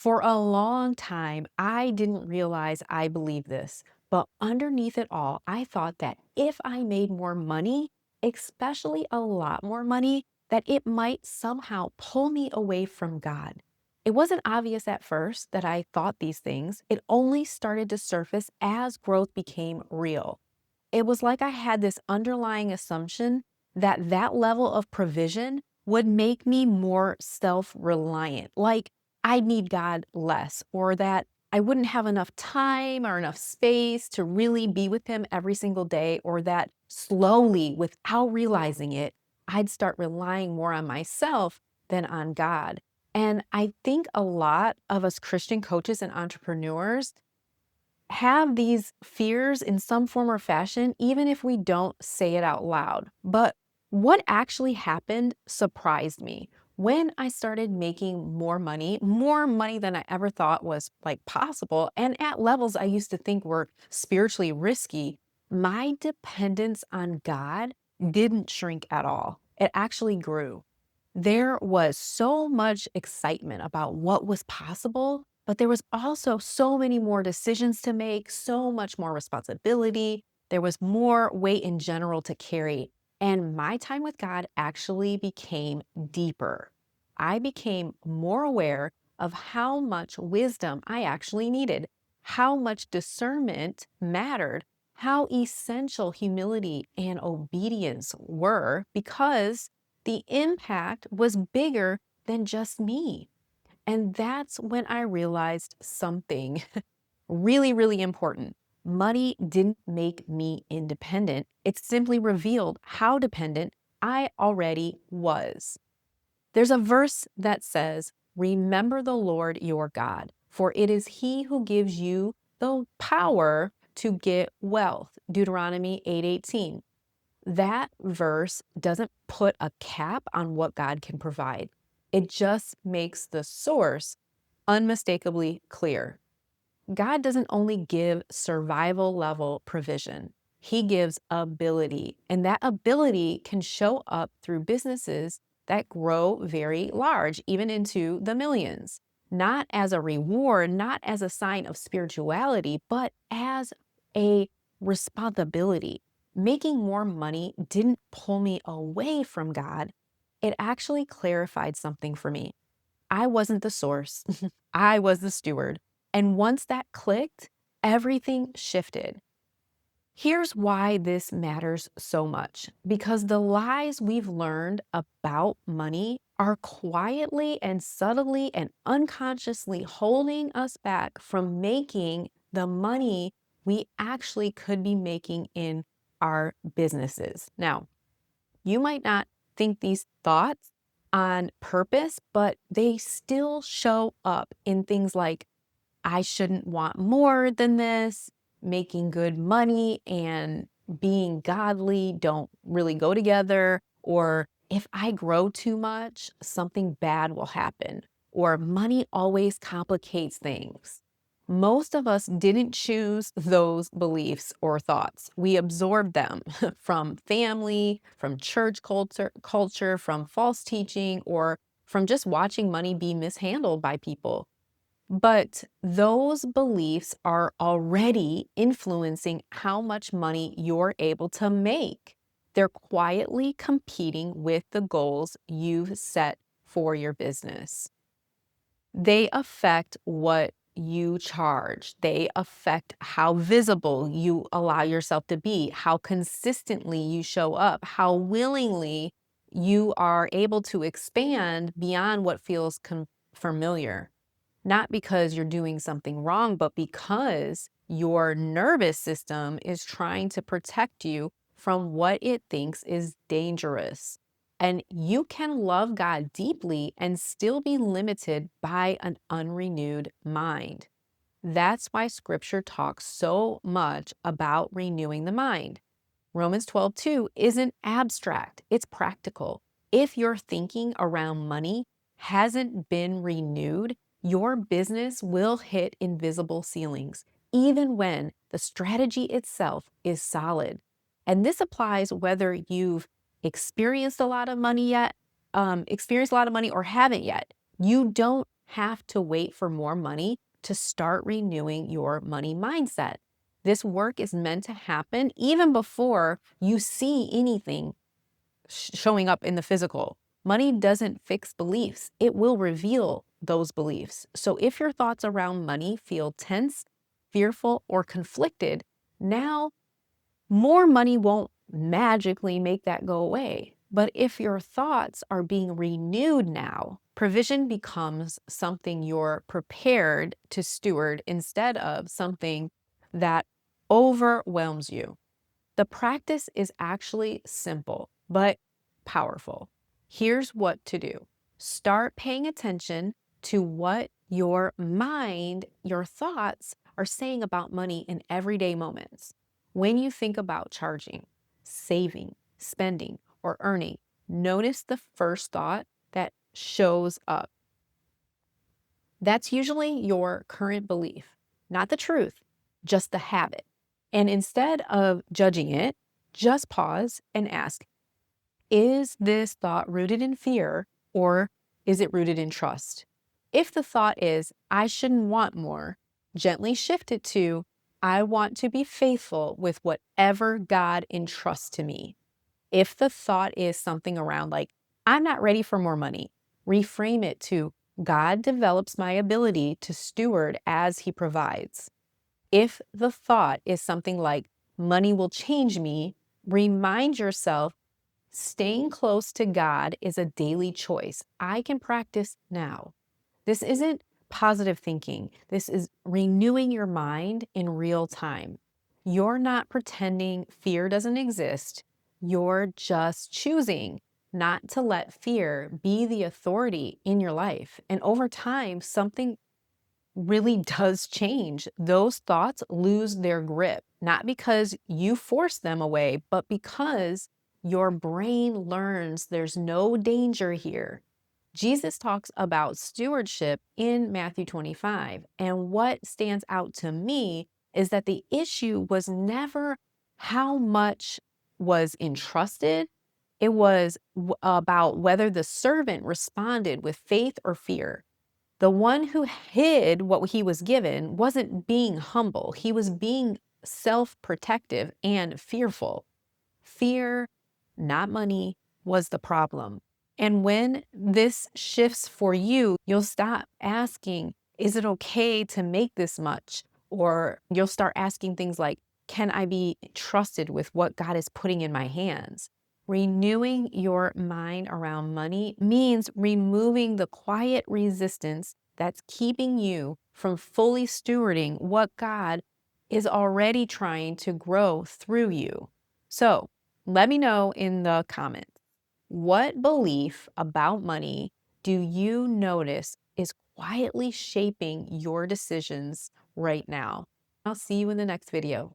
For a long time, I didn't realize I believed this, but underneath it all, I thought that if I made more money, especially a lot more money, that it might somehow pull me away from God. It wasn't obvious at first that I thought these things. It only started to surface as growth became real. It was like I had this underlying assumption that that level of provision would make me more self-reliant, like I'd need God less, or that I wouldn't have enough time or enough space to really be with Him every single day, or that slowly, without realizing it, I'd start relying more on myself than on God. And I think a lot of us Christian coaches and entrepreneurs have these fears in some form or fashion, even if we don't say it out loud. But what actually happened surprised me. When I started making more money than I ever thought was like possible, and at levels I used to think were spiritually risky, my dependence on God didn't shrink at all. It actually grew. There was so much excitement about what was possible, but there was also so many more decisions to make, so much more responsibility. There was more weight in general to carry. And my time with God actually became deeper. I became more aware of how much wisdom I actually needed, how much discernment mattered, how essential humility and obedience were, because the impact was bigger than just me. And that's when I realized something really, really important. Money didn't make me independent. It simply revealed how dependent I already was. There's a verse that says, "Remember the Lord your God, for it is He who gives you the power to get wealth." Deuteronomy 8:18. That verse doesn't put a cap on what God can provide. It just makes the source unmistakably clear. God doesn't only give survival level provision, He gives ability. And that ability can show up through businesses that grow very large, even into the millions. Not as a reward, not as a sign of spirituality, but as a responsibility. Making more money didn't pull me away from God. It actually clarified something for me. I wasn't the source. I was the steward. And once that clicked, everything shifted. Here's why this matters so much, because the lies we've learned about money are quietly and subtly and unconsciously holding us back from making the money we actually could be making in our businesses. Now, you might not think these thoughts on purpose, but they still show up in things like, I shouldn't want more than this, making good money and being godly don't really go together, or if I grow too much, something bad will happen, or money always complicates things. Most of us didn't choose those beliefs or thoughts. We absorbed them from family, from church culture, from false teaching, or from just watching money be mishandled by people. But those beliefs are already influencing how much money you're able to make. They're quietly competing with the goals you've set for your business. They affect what you charge. They affect how visible you allow yourself to be, how consistently you show up, how willingly you are able to expand beyond what feels familiar. Not because you're doing something wrong, but because your nervous system is trying to protect you from what it thinks is dangerous. And you can love God deeply and still be limited by an unrenewed mind. That's why scripture talks so much about renewing the mind. Romans 12:2 isn't abstract, it's practical. If your thinking around money hasn't been renewed, your business will hit invisible ceilings, even when the strategy itself is solid. And this applies whether you've experienced a lot of money yet, experienced a lot of money or haven't yet. You don't have to wait for more money to start renewing your money mindset. This work is meant to happen even before you see anything showing up in the physical. Money doesn't fix beliefs, it will reveal those beliefs. So if your thoughts around money feel tense, fearful, or conflicted, now more money won't magically make that go away. But if your thoughts are being renewed now, provision becomes something you're prepared to steward instead of something that overwhelms you. The practice is actually simple, but powerful. Here's what to do. Start paying attention to what your mind, your thoughts are saying about money in everyday moments. When you think about charging, saving, spending, or earning, notice the first thought that shows up. That's usually your current belief, not the truth, just the habit. And instead of judging it, just pause and ask, is this thought rooted in fear or is it rooted in trust? If the thought is, I shouldn't want more, gently shift it to, I want to be faithful with whatever God entrusts to me. If the thought is something around like, I'm not ready for more money, reframe it to, God develops my ability to steward as He provides. If the thought is something like, money will change me, remind yourself, staying close to God is a daily choice I can practice now. This isn't positive thinking. This is renewing your mind in real time. You're not pretending fear doesn't exist. You're just choosing not to let fear be the authority in your life. And over time, something really does change. Those thoughts lose their grip, not because you force them away, but because your brain learns there's no danger here. Jesus talks about stewardship in Matthew 25. And what stands out to me is that the issue was never how much was entrusted. It was about whether the servant responded with faith or fear. The one who hid what he was given wasn't being humble. He was being self-protective and fearful. Fear, not money, was the problem. And when this shifts for you, you'll stop asking, is it okay to make this much? Or you'll start asking things like, can I be trusted with what God is putting in my hands? Renewing your mind around money means removing the quiet resistance that's keeping you from fully stewarding what God is already trying to grow through you. So, let me know in the comments, what belief about money do you notice is quietly shaping your decisions right now? I'll see you in the next video.